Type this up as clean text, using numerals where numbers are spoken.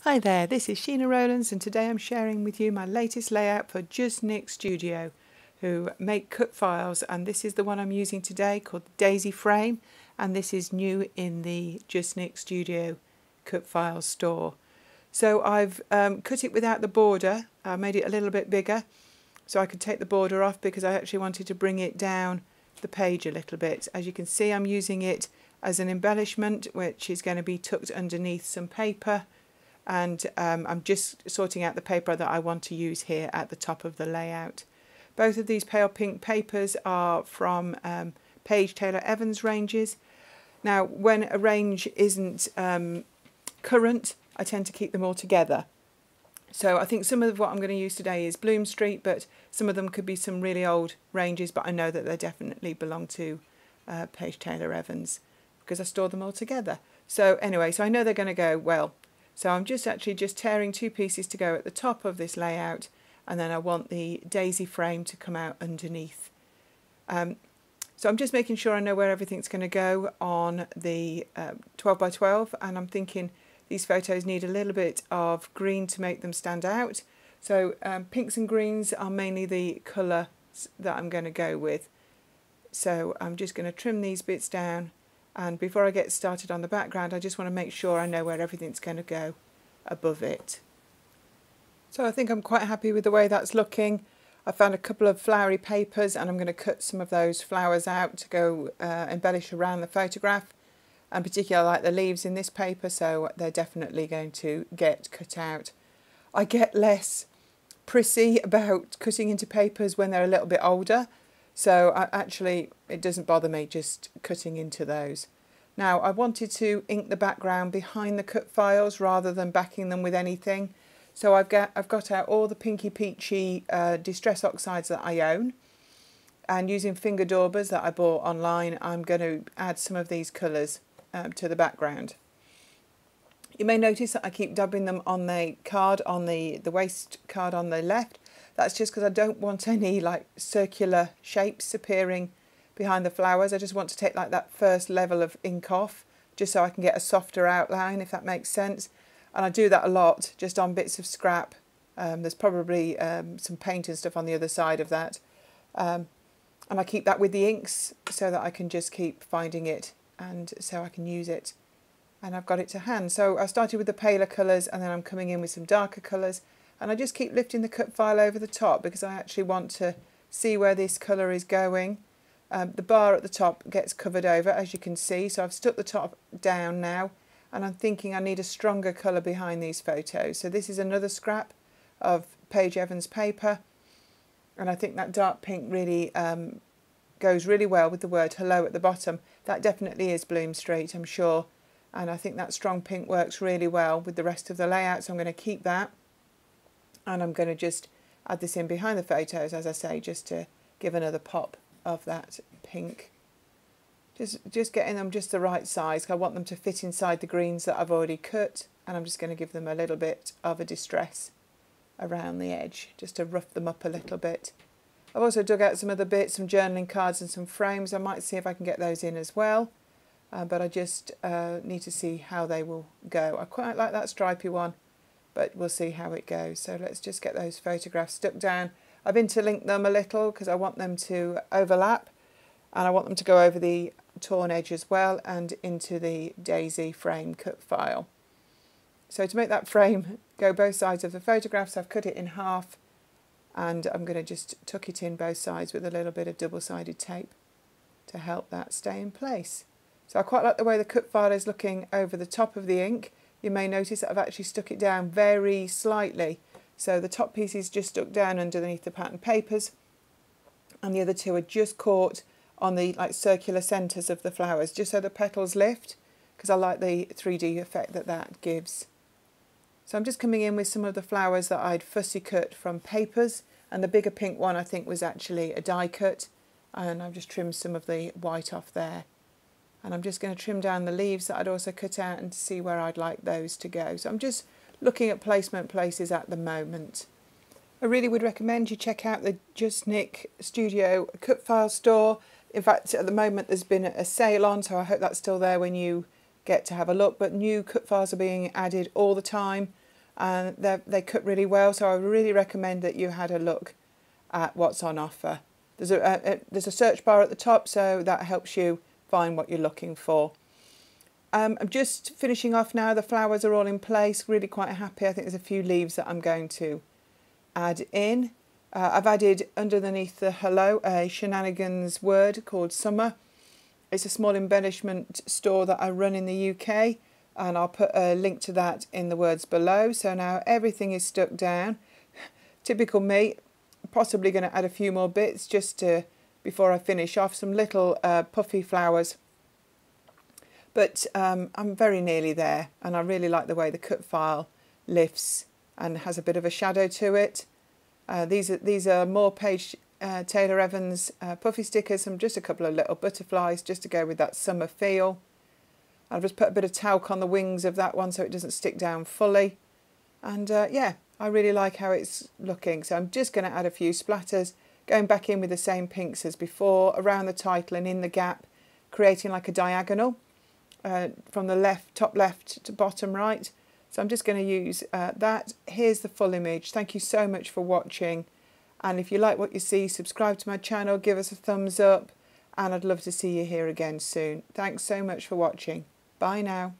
Hi there, this is Sheena Rowlands and today I'm sharing with you my latest layout for Just Nick Studio, who make cut files, and this is the one I'm using today called the Daisy Frame, and this is new in the Just Nick Studio cut files store. So I've cut it without the border. I made it a little bit bigger so I could take the border off because I actually wanted to bring it down the page a little bit. As you can see, I'm using it as an embellishment which is going to be tucked underneath some paper. And I'm just sorting out the paper that I want to use here at the top of the layout. Both of these pale pink papers are from Paige Evans ranges. Now, when a range isn't current, I tend to keep them all together. So I think some of what I'm going to use today is Bloom Street, but some of them could be some really old ranges, but I know that they definitely belong to Paige Evans because I store them all together. So anyway, so I know they're going to go well. So I'm just tearing two pieces to go at the top of this layout, and then I want the daisy frame to come out underneath. So I'm just making sure I know where everything's going to go on the 12 by 12, and I'm thinking these photos need a little bit of green to make them stand out. So pinks and greens are mainly the colour that I'm going to go with. So I'm just going to trim these bits down. And before I get started on the background, I just want to make sure I know where everything's going to go above it. So I think I'm quite happy with the way that's looking. I found a couple of flowery papers and I'm going to cut some of those flowers out to go embellish around the photograph. And particularly I like the leaves in this paper, so they're definitely going to get cut out. I get less prissy about cutting into papers when they're a little bit older. So it doesn't bother me just cutting into those. Now I wanted to ink the background behind the cut files rather than backing them with anything. So I've got out all the pinky peachy distress oxides that I own, and using finger daubers that I bought online, I'm going to add some of these colours to the background. You may notice that I keep dabbing them on the card, on the waste card on the left. That's just because I don't want any like circular shapes appearing behind the flowers. I just want to take like that first level of ink off, just so I can get a softer outline, if that makes sense. And I do that a lot just on bits of scrap. There's probably some paint and stuff on the other side of that. And I keep that with the inks so that I can just keep finding it and so I can use it. And I've got it to hand. So I started with the paler colours and then I'm coming in with some darker colours. And I just keep lifting the cut file over the top because I actually want to see where this colour is going. The bar at the top gets covered over, as you can see, so I've stuck the top down now, and I'm thinking I need a stronger colour behind these photos. So this is another scrap of Paige Evans paper, and I think that dark pink really goes really well with the word hello at the bottom. That definitely is Bloom Street, I'm sure, and I think that strong pink works really well with the rest of the layout, so I'm going to keep that. And I'm going to just add this in behind the photos, as I say, just to give another pop of that pink. Just getting them just the right size. I want them to fit inside the greens that I've already cut, and I'm just going to give them a little bit of a distress around the edge, just to rough them up a little bit. I've also dug out some other bits, some journaling cards and some frames. I might see if I can get those in as well, but I just need to see how they will go. I quite like that stripy one, but we'll see how it goes. So let's just get those photographs stuck down. I've interlinked them a little because I want them to overlap, and I want them to go over the torn edge as well and into the daisy frame cut file. So to make that frame go both sides of the photographs, I've cut it in half, and I'm going to just tuck it in both sides with a little bit of double-sided tape to help that stay in place. So I quite like the way the cut file is looking over the top of the ink. You may notice that I've actually stuck it down very slightly. So the top piece is just stuck down underneath the pattern papers, and the other two are just caught on the like circular centres of the flowers, just so the petals lift, because I like the 3D effect that that gives. So I'm just coming in with some of the flowers that I'd fussy cut from papers, and the bigger pink one I think was actually a die cut, and I've just trimmed some of the white off there. And I'm just going to trim down the leaves that I'd also cut out and see where I'd like those to go. So I'm just looking at placement places at the moment. I really would recommend you check out the Just Nick Studio cut file store. In fact, at the moment there's been a sale on, so I hope that's still there when you get to have a look. But new cut files are being added all the time. and they cut really well, so I really recommend that you had a look at what's on offer. There's a search bar at the top, so that helps you find what you're looking for. I'm just finishing off now. The flowers are all in place, really quite happy. I think there's a few leaves that I'm going to add in. I've added underneath the hello a Sheenanigans word called summer. It's a small embellishment store that I run in the UK, and I'll put a link to that in the words below. So now everything is stuck down. Typical me, possibly going to add a few more bits just to, before I finish off, some little puffy flowers. But I'm very nearly there, and I really like the way the cut file lifts and has a bit of a shadow to it. These are more Paige Evans puffy stickers, and just a couple of little butterflies just to go with that summer feel. I've just put a bit of talc on the wings of that one so it doesn't stick down fully. And yeah, I really like how it's looking. So I'm just going to add a few splatters, going back in with the same pinks as before, around the title and in the gap, creating like a diagonal. From the top left to bottom right. So I'm just going to use that. Here's the full image. Thank you so much for watching, and if you like what you see, subscribe to my channel, give us a thumbs up, and I'd love to see you here again soon. Thanks so much for watching. Bye now.